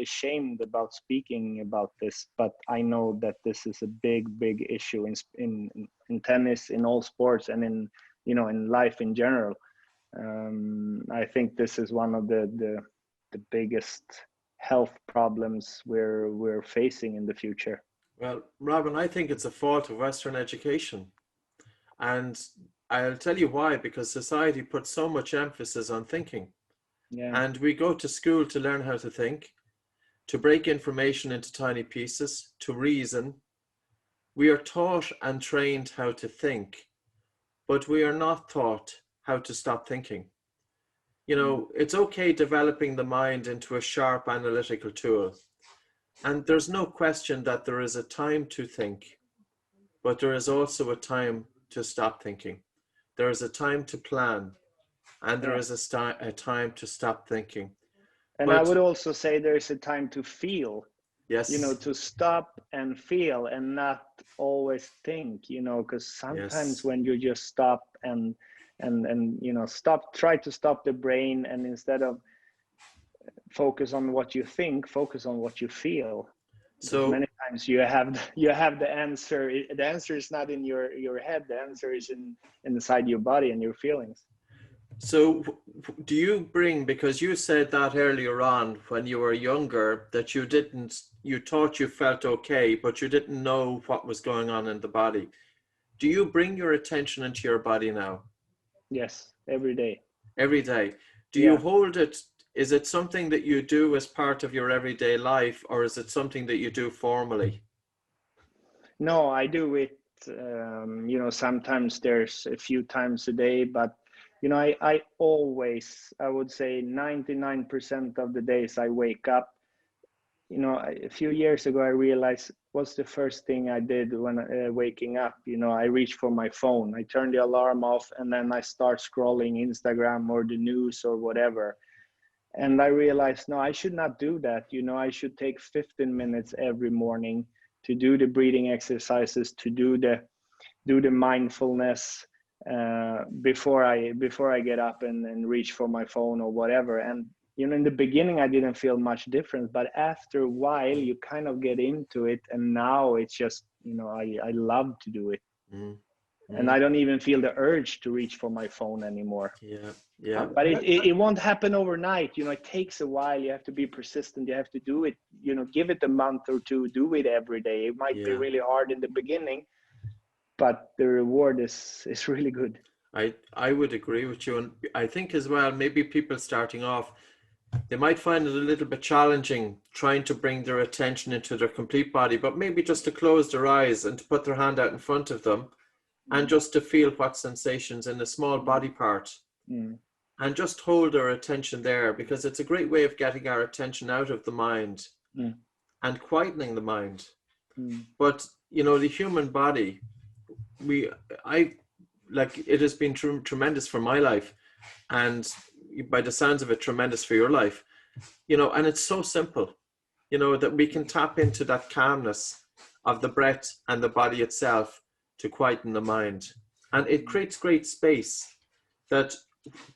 ashamed about speaking about this, but I know that this is a big issue in tennis, in all sports, and in, you know, in life in general. I think this is one of the biggest health problems we're facing in the future. Well, Robin, I think it's a fault of Western education, and I'll tell you why. Because society puts so much emphasis on thinking. And we go to school to learn how to think, to break information into tiny pieces, to reason. We are taught and trained how to think, but we are not taught how to stop thinking. You know, it's okay developing the mind into a sharp analytical tool. And there's no question that there is a time to think, but there is also a time to stop thinking. There is a time to plan, and there is a time to stop thinking. And I would also say there's a time to feel. Yes. You know, to stop and feel and not always think, you know, because sometimes when you just stop and you know, try to stop the brain, and instead of focus on what you think, focus on what you feel. So many times you have the answer. The answer is not in your head. The answer is inside your body and your feelings. So do you bring, because you said that earlier on when you were younger, that you thought you felt okay, but you didn't know what was going on in the body. Do you bring your attention into your body now? Yes, every day. Every day. Do you hold it? Is it something that you do as part of your everyday life, or is it something that you do formally? No, I do it, you know, sometimes there's a few times a day, but you know, I always, I would say 99% of the days I wake up, you know, a few years ago, I realized what's the first thing I did when waking up. You know, I reach for my phone, I turn the alarm off, and then I start scrolling Instagram or the news or whatever. And I realized, no, I should not do that. You know, I should take 15 minutes every morning to do the breathing exercises, to do the mindfulness, before I get up and reach for my phone or whatever. And you know, in the beginning I didn't feel much difference, but after a while you kind of get into it, and now it's just, you know, I love to do it. And I don't even feel the urge to reach for my phone anymore. But it won't happen overnight. You know, it takes a while. You have to be persistent. You have to do it, you know, give it a month or two, do it every day. It might be really hard in the beginning, but the reward is really good. I would agree with you. And I think as well, maybe people starting off, they might find it a little bit challenging trying to bring their attention into their complete body, but maybe just to close their eyes and to put their hand out in front of them and just to feel what sensations in a small body part and just hold their attention there, because it's a great way of getting our attention out of the mind and quietening the mind. But, you know, the human body, it has been tremendous for my life, and by the sounds of it, tremendous for your life, you know, and it's so simple, you know, that we can tap into that calmness of the breath and the body itself to quieten the mind. And it creates great space that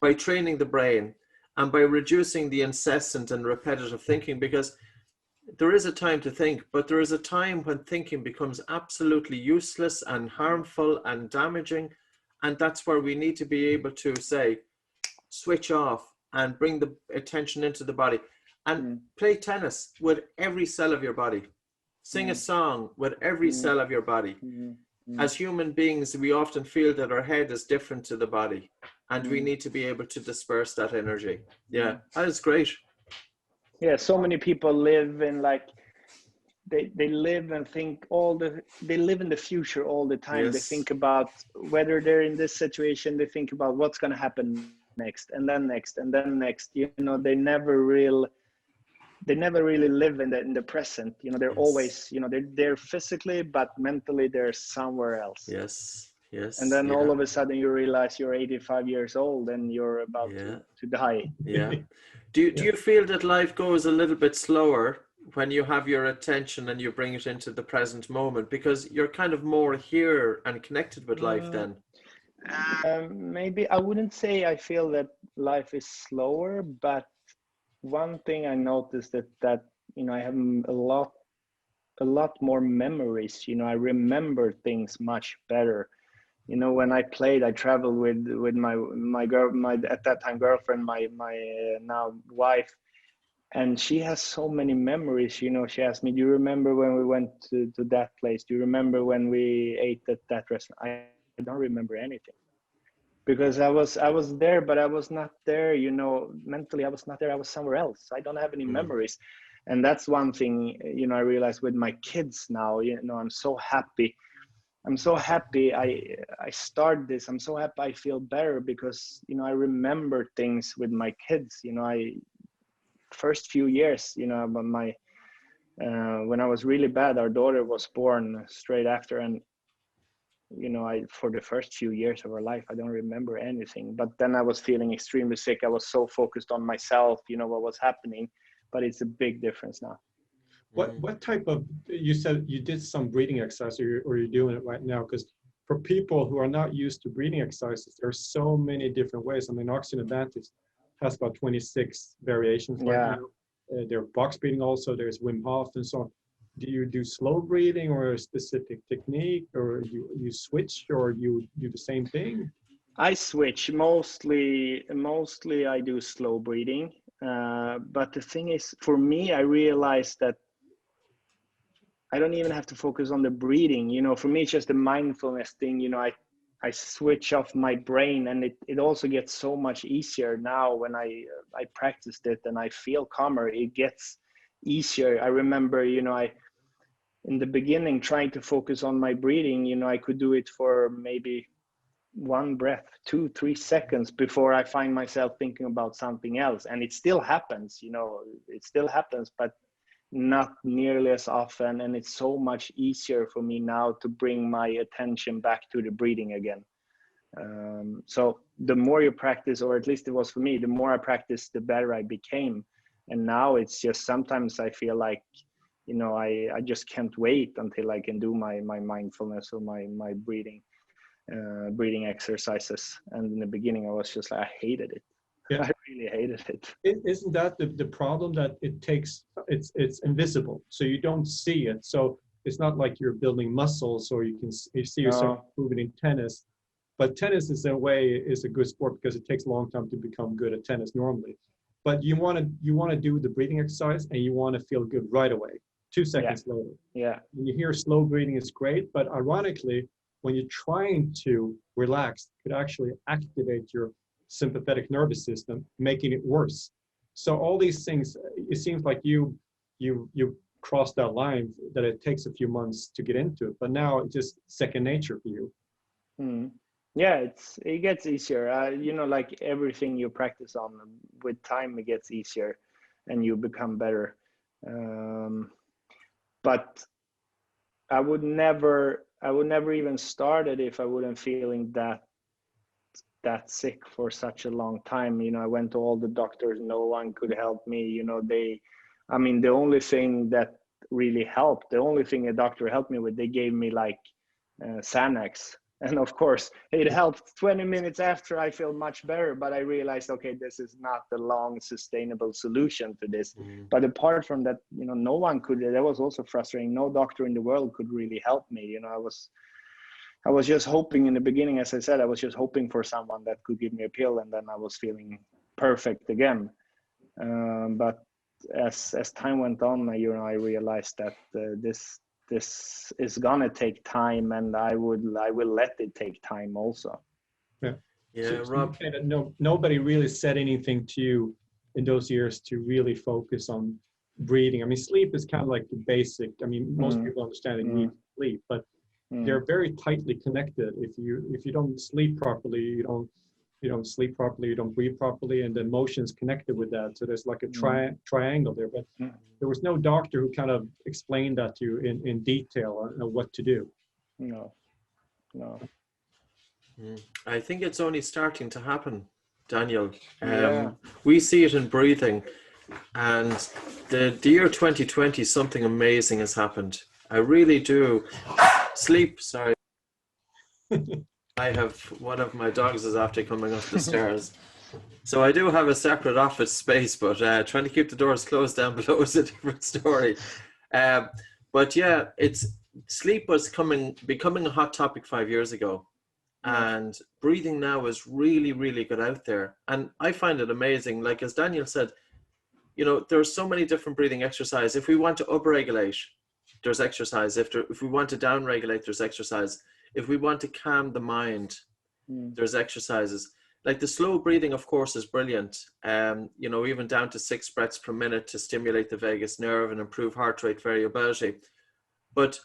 by training the brain and by reducing the incessant and repetitive thinking, because there is a time to think, but there is a time when thinking becomes absolutely useless and harmful and damaging. And that's where we need to be able to say, switch off and bring the attention into the body and play tennis with every cell of your body. Sing a song with every cell of your body. As human beings, we often feel that our head is different to the body, and we need to be able to disperse that energy. Yeah, that is great. Yeah, so many people live in like, they live and think they live in the future all the time. They think about whether they're in this situation, they think about what's going to happen next, and then next, and then next. You know, they never really live in the present. You know, they're always, you know, they're physically, but mentally they're somewhere else. Yes. And then all of a sudden you realize you're 85 years old and you're about to die. Do you feel that life goes a little bit slower when you have your attention and you bring it into the present moment, because you're kind of more here and connected with life then? Maybe I wouldn't say I feel that life is slower, but one thing I noticed that you know, I have a lot more memories. You know, I remember things much better. You know, when I played, I traveled with my at that time girlfriend, my now wife, and she has so many memories. You know, she asked me, "Do you remember when we went to that place? Do you remember when we ate at that restaurant?" I don't remember anything, because I was there, but I was not there. You know, mentally I was not there. I was somewhere else. I don't have any memories, and that's one thing. You know, I realized with my kids now. You know, I'm so happy I'm so happy I started this. I'm so happy I feel better because, you know, I remember things with my kids, you know, first few years, you know, when I was really bad, our daughter was born straight after. And, you know, for the first few years of her life, I don't remember anything, but then I was feeling extremely sick. I was so focused on myself, you know, what was happening, but it's a big difference now. What type of, you said you did some breathing exercise, or you're doing it right now? Because for people who are not used to breathing exercises, there are so many different ways. I mean, Oxygen Advantage has about 26 variations right now. There are box breathing also, there's Wim Hof and so on. Do you do slow breathing or a specific technique, or you switch, or you do the same thing? I switch. Mostly I do slow breathing. But the thing is, for me, I realized that I don't even have to focus on the breathing. You know, for me, it's just a mindfulness thing. You know, I switch off my brain, and it also gets so much easier now when I practiced it and I feel calmer. It gets easier. I remember, you know, in the beginning trying to focus on my breathing, you know, I could do it for maybe one breath, 2-3 seconds before I find myself thinking about something else. And it still happens, you know, it still happens, but not nearly as often. And it's so much easier for me now to bring my attention back to the breathing again. So the more you practice, or at least it was for me, the more I practiced, the better I became. And now it's just, sometimes I feel like, you know, I just can't wait until I can do my mindfulness or my breathing exercises. And in the beginning, I was just like, I hated it. Yeah. I really hated it. Isn't that the problem, that it's invisible, so you don't see it? So it's not like you're building muscles, or you see yourself moving in tennis. But tennis is, in a way, is a good sport because it takes a long time to become good at tennis normally. But you want to do the breathing exercise, and you want to feel good right away, 2 seconds later. Yeah. When you hear slow breathing is great, but ironically, when you're trying to relax, it could actually activate your sympathetic nervous system, making it worse. So all these things, it seems like you crossed that line, that it takes a few months to get into it, but now it's just second nature for you. Yeah, it gets easier. You know, like everything you practice on, with time it gets easier and you become better. But I would never even start it if I wouldn't feeling that sick for such a long time. You know, I went to all the doctors, no one could help me. You know, the only thing that really helped, the only thing a doctor helped me with, they gave me like Xanax. And of course, it helped 20 minutes after. I feel much better, but I realized, okay, this is not the long sustainable solution to this. But apart from that, you know, no one could. That was also frustrating. No doctor in the world could really help me. You know, I was just hoping in the beginning, as I said, I was just hoping for someone that could give me a pill, and then I was feeling perfect again. But as time went on, you know, I realized that this is gonna take time, and I will let it take time also. Yeah. Yeah, so Rob. Nobody really said anything to you in those years to really focus on breathing. I mean, sleep is kind of like the basic. I mean, most people understand that you need to sleep, but they're very tightly connected. If you don't sleep properly, you don't sleep properly, you don't breathe properly, and the emotions connected with that. So there's like a triangle there. But there was no doctor who kind of explained that to you in detail on what to do. No. I think it's only starting to happen, Daniel. Yeah. We see it in breathing, and the year 2020, something amazing has happened. I really do. Sleep, sorry. I have one of my dogs is after coming up the stairs. So I do have a separate office space, but trying to keep the doors closed down below is a different story. But yeah, sleep was becoming a hot topic 5 years ago. And breathing now is really, really good out there. And I find it amazing. Like, as Daniel said, you know, there are so many different breathing exercises. If we want to upregulate, there's exercise. If we want to downregulate, there's exercise. If we want to calm the mind, there's exercises. Like the slow breathing, of course, is brilliant. You know, even down to 6 breaths per minute to stimulate the vagus nerve and improve heart rate variability. But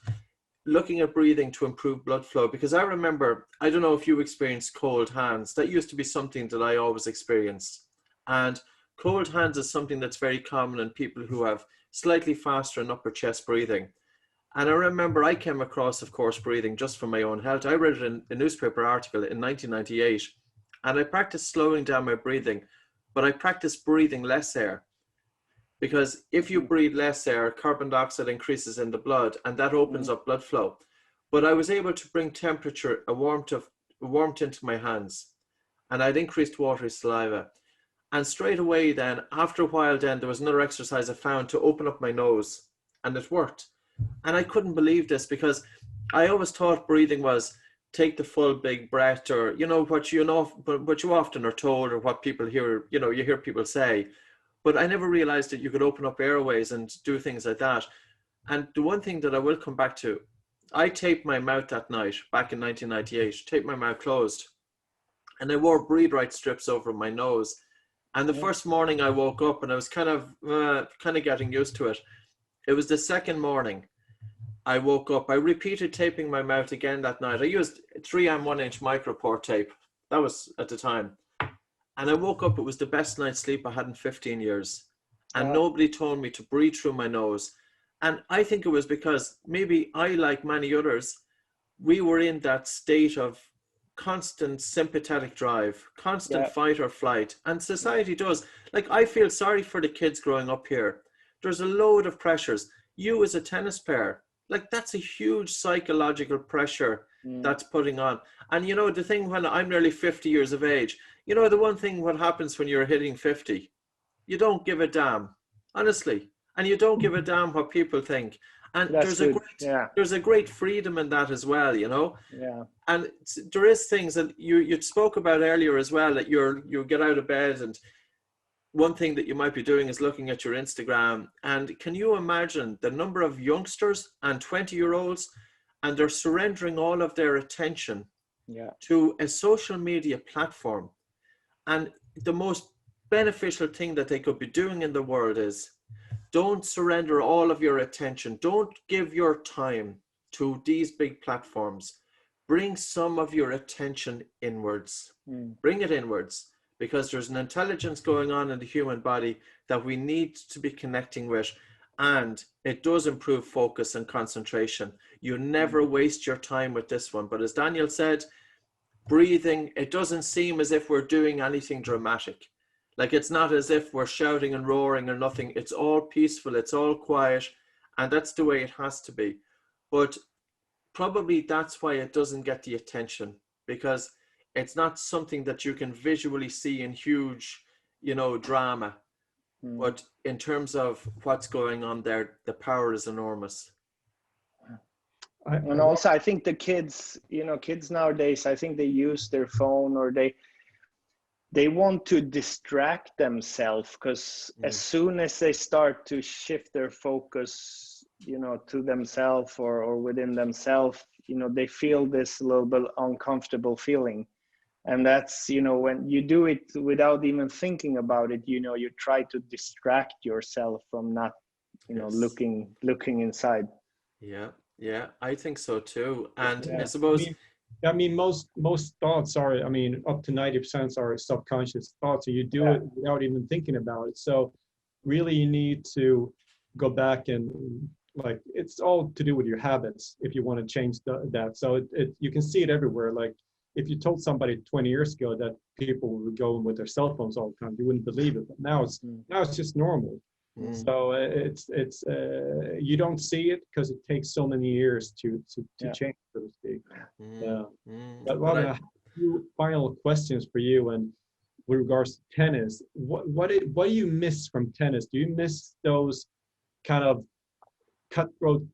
looking at breathing to improve blood flow, because I remember, I don't know if you experienced cold hands. That used to be something that I always experienced. And cold hands is something that's very common in people who have slightly faster and upper chest breathing. And I remember I came across, of course, breathing just for my own health. I read it in a newspaper article in 1998, and I practiced slowing down my breathing, but I practiced breathing less air. Because if you breathe less air, carbon dioxide increases in the blood, and that opens up blood flow. But I was able to bring temperature, a warmth into my hands, and I'd increased watery saliva. And straight away then, after a while then, there was another exercise I found to open up my nose, and it worked. And I couldn't believe this, because I always thought breathing was take the full big breath, or, what you often are told, or what people hear, you hear people say. But I never realized that you could open up airways and do things like that. And the one thing that I will come back to, I taped my mouth that night back in 1998, taped my mouth closed. And I wore breathe right strips over my nose. And the first morning I woke up, and I was kind of getting used to it. It was the second morning I woke up. I repeated taping my mouth again that night. I used 3M 1-inch micropore tape. That was at the time. And I woke up, it was the best night's sleep I had in 15 years. And nobody told me to breathe through my nose. And I think it was because maybe I, like many others, we were in that state of constant sympathetic drive, constant fight or flight. And society does. Like, I feel sorry for the kids growing up here. There's a load of pressures. You as a tennis player, like, that's a huge psychological pressure that's putting on. And the thing, when I'm nearly 50 years of age, the one thing what happens when you're hitting 50, you don't give a damn, honestly. And you don't give a damn what people think. And there's a great freedom in that as well, Yeah. And there is things that you spoke about earlier as well, that you get out of bed, and one thing that you might be doing is looking at your Instagram. And can you imagine the number of youngsters and 20-year-olds, and they're surrendering all of their attention to a social media platform. And the most beneficial thing that they could be doing in the world is, don't surrender all of your attention. Don't give your time to these big platforms. Bring some of your attention inwards. Bring it inwards, because there's an intelligence going on in the human body that we need to be connecting with. And it does improve focus and concentration. You never waste your time with this one. But as Daniel said, breathing, it doesn't seem as if we're doing anything dramatic. Like, it's not as if we're shouting and roaring or nothing. It's all peaceful, it's all quiet, and that's the way it has to be. But probably that's why it doesn't get the attention, because it's not something that you can visually see in huge, drama. But in terms of what's going on there, the power is enormous. And also, I think the kids, kids nowadays, I think they use their phone, or they want to distract themselves, because as soon as they start to shift their focus, to themselves or within themselves, they feel this little bit uncomfortable feeling. And that's, when you do it without even thinking about it, you try to distract yourself from not, looking inside. Yeah, I think so too. And I suppose, most thoughts are, up to 90% are subconscious thoughts, and you do it without even thinking about it. So really you need to go back and, like, it's all to do with your habits if you want to change that. So you can see it everywhere. Like, if you told somebody 20 years ago that people would go with their cell phones all the time, you wouldn't believe it. But now it's just normal. So it's you don't see it because it takes so many years to change, so to speak. But Robin, I have a few final questions for you, and with regards to tennis, what do you miss from tennis? Do you miss those kind of cutthroat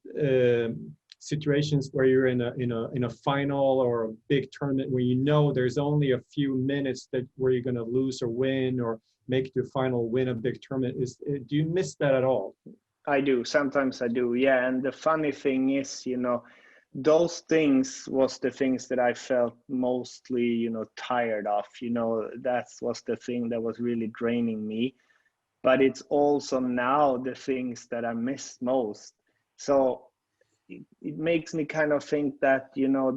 situations where you're in a final or a big tournament where there's only a few minutes where you're going to lose or win, or make it to final, win a big tournament? Do you miss that at all? I do. Sometimes I do. Yeah. And the funny thing is, those things was the things that I felt mostly, tired of. That was the thing that was really draining me. But it's also now the things that I miss most. So it makes me kind of think that,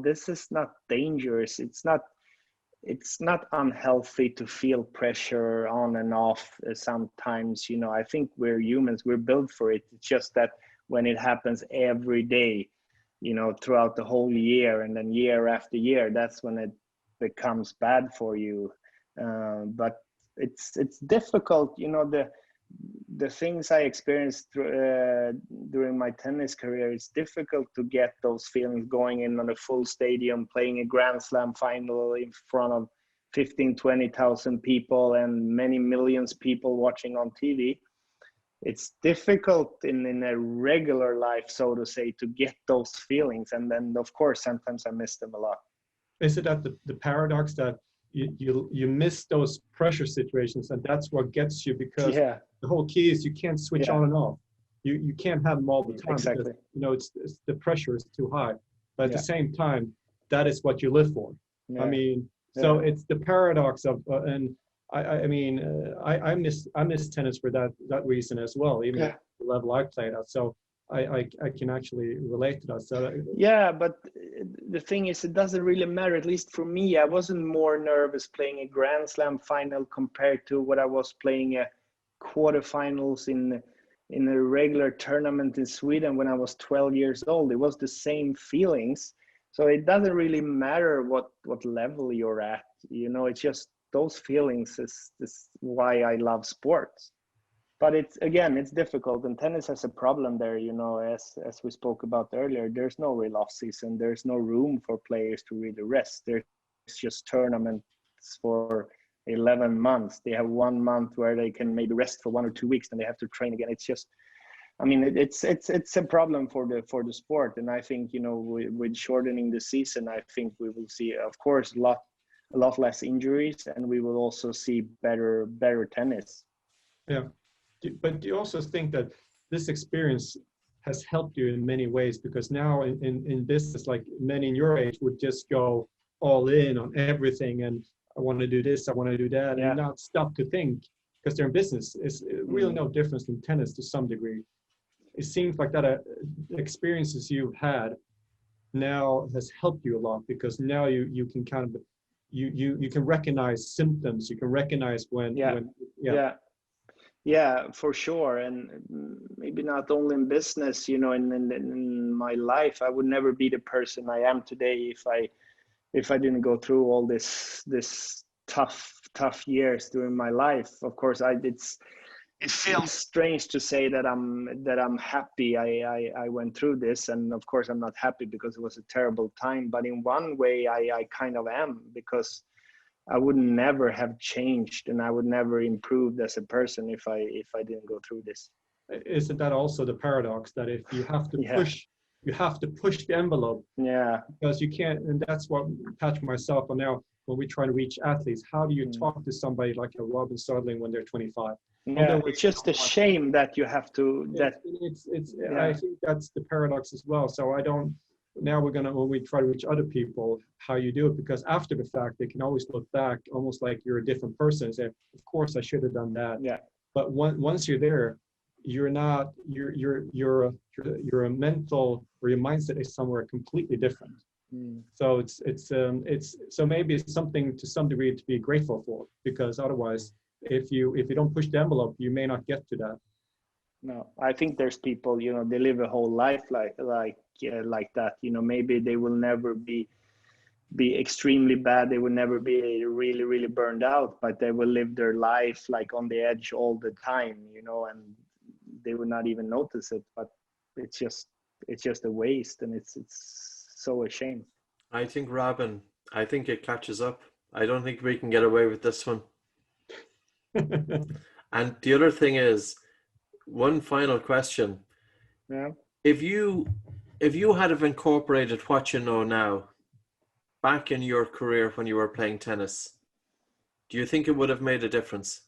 this is not dangerous. It's not unhealthy to feel pressure on and off sometimes. I think we're humans, we're built for it. It's just that when it happens every day, throughout the whole year, and then year after year, that's when it becomes bad for you. But it's difficult, the things I experienced during my tennis career. It's difficult to get those feelings going in on a full stadium, playing a Grand Slam final in front of 15,000-20,000 people and many millions of people watching on TV. It's difficult in a regular life, so to say, to get those feelings. And then, of course, sometimes I miss them a lot. Is it that the paradox that you miss those pressure situations, and that's what gets you? Because the whole key is you can't switch on and off. You can't have them all the time. Exactly. Because, it's the pressure is too high. But at the same time, that is what you live for. I mean, so it's the paradox of and I miss tennis for that reason as well, even at the level I played at. So I can actually relate to that. So but the thing is, it doesn't really matter. At least for me, I wasn't more nervous playing a Grand Slam final compared to what I was playing a quarterfinals in a regular tournament in Sweden when I was 12 years old. It was the same feelings. So it doesn't really matter what level you're at. It's just those feelings is why I love sports. But it's difficult, and tennis has a problem there, as we spoke about earlier. There's no real off season. There's no room for players to really rest. There's just tournaments for 11 months. They have 1 month where they can maybe rest for 1 or 2 weeks, then they have to train again. It's just, it's a problem for the sport. And I think, with shortening the season, I think we will see, of course, a lot less injuries, and we will also see better tennis. Yeah. But do you also think that this experience has helped you in many ways? Because now in business, like many in your age would just go all in on everything, and I want to do this, I want to do that, and not stop to think, because they're in business. It's really no difference in tennis to some degree. It seems like that experiences you've had now has helped you a lot, because now you can kind of you can recognize symptoms, you can recognize when Yeah, for sure. And maybe not only in business, in my life, I would never be the person I am today if I didn't go through all this tough years during my life. Of course, it feels strange to say that I'm happy I went through this, and of course I'm not happy because it was a terrible time. But in one way, I kind of am, because I would never have changed, and I would never improved as a person if I didn't go through this. Isn't that also the paradox, that if you have to push, you have to push the envelope? Yeah. Because you can't, and that's what Patrick and myself are now, when we try to reach athletes, how do you talk to somebody like a Robin Söderling when they're 25? Yeah, it's just a shame that you have to. I think that's the paradox as well. So now when we try to reach other people, how you do it, because after the fact, they can always look back almost like you're a different person and say, of course I should have done that. Yeah. But once you're there, you're not, your mental, or your mindset is somewhere completely different. So it's so maybe it's something to some degree to be grateful for, because otherwise, if you don't push the envelope, you may not get to that. No, I think there's people, they live a whole life like that. Maybe they will never be extremely bad. They will never be really, really burned out, but they will live their life like on the edge all the time, and they will not even notice it. But it's just a waste, and it's so a shame. I think, Robin, it catches up. I don't think we can get away with this one. And the other thing is, one final question. Yeah. If you had have incorporated what you know now back in your career when you were playing tennis, do you think it would have made a difference?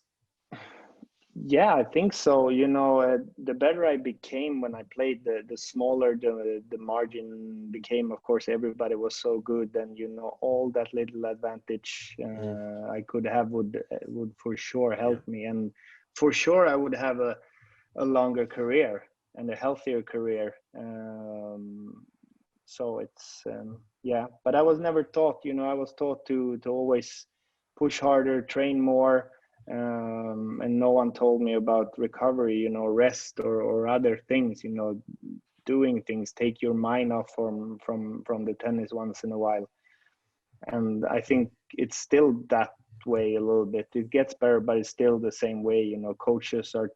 Yeah, I think so. The better I became when I played, the smaller the margin became. Of course, everybody was so good, and all that little advantage I could have would for sure help me, and for sure I would have a longer career and a healthier career. So it's yeah, but I was never taught, you know, I was taught to always push harder, train more, and no one told me about recovery, you know, rest or other things, you know, doing things, take your mind off from the tennis once in a while. And I think it's still that way a little bit. It gets better, but it's still the same way, you know. Coaches are,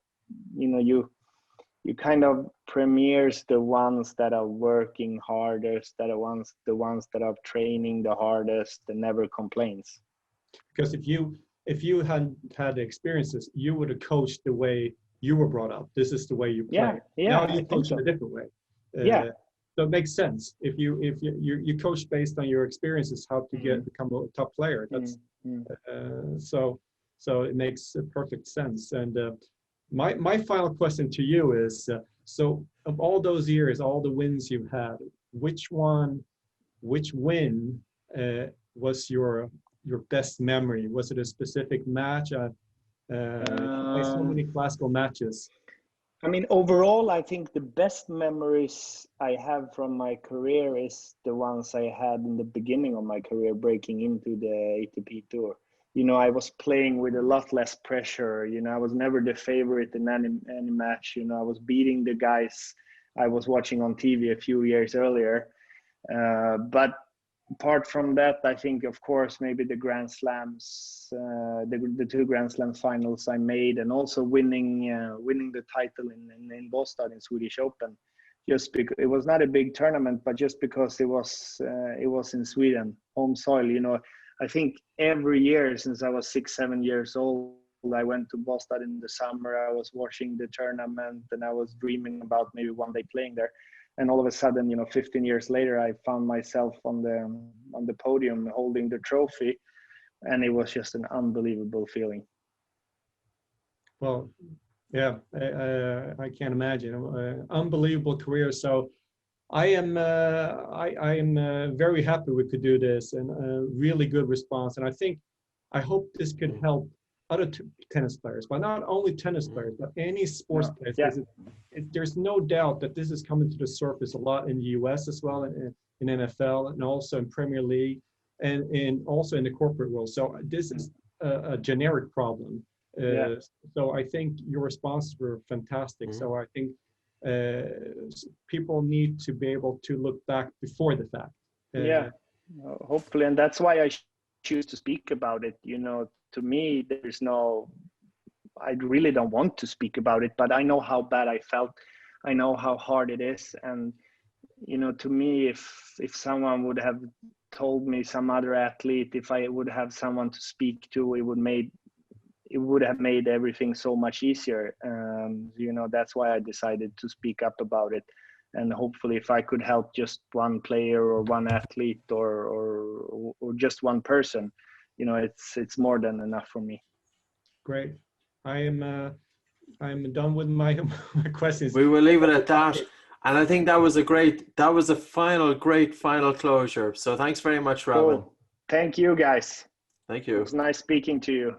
you know, you kind of premieres the ones that are working hardest, that are the ones that are training the hardest, and never complains. Because if you hadn't had the experiences, you would have coached the way you were brought up. This is the way you play. Yeah, Now you coach in a different way. So it makes sense. If you coach based on your experiences, how to become a top player. That's so it makes perfect sense. And my final question to you is: so of all those years, all the wins you've had, which win was your best memory? Was it a specific match? Play so many classical matches. I mean, overall, I think the best memories I have from my career is the ones I had in the beginning of my career, breaking into the ATP Tour. You know, I was playing with a lot less pressure. You know, I was never the favorite in any match. You know, I was beating the guys I was watching on TV a few years earlier. But apart from that, I think, of course, maybe the Grand Slams, the 2 Grand Slam finals I made, and also winning the title in Boston in Swedish Open. Just because it was not a big tournament, but just because it was in Sweden, home soil. You know, I think every year since I was 6-7 years old, I went to Boston in the summer. I was watching the tournament, and I was dreaming about maybe one day playing there. And all of a sudden, you know, 15 years later, I found myself on the podium holding the trophy, and it was just an unbelievable feeling. Well, yeah, I can't imagine. Unbelievable career. So I am very happy we could do this, and a really good response. And I hope this could help other tennis players, but not only tennis players, but any sports players. Yeah. There's no doubt that this is coming to the surface a lot in the US as well, in NFL, and also in Premier League, and also in the corporate world. So this is a generic problem. So I think your responses were fantastic. So I think people need to be able to look back before the fact. Hopefully, and that's why I choose to speak about it. You know, to me, I really don't want to speak about it, but I know how bad I felt. I know how hard it is. And, you know, to me, if someone would have told me, some other athlete, if I would have someone to speak to, it would have made everything so much easier. You know, that's why I decided to speak up about it. And hopefully if I could help just one player or one athlete or just one person, you know, it's more than enough for me. Great. I'm done with my questions. We will leave it at that. And I think that was a great final closure. So thanks very much, Robin. Cool. Thank you, guys. Thank you. It was nice speaking to you.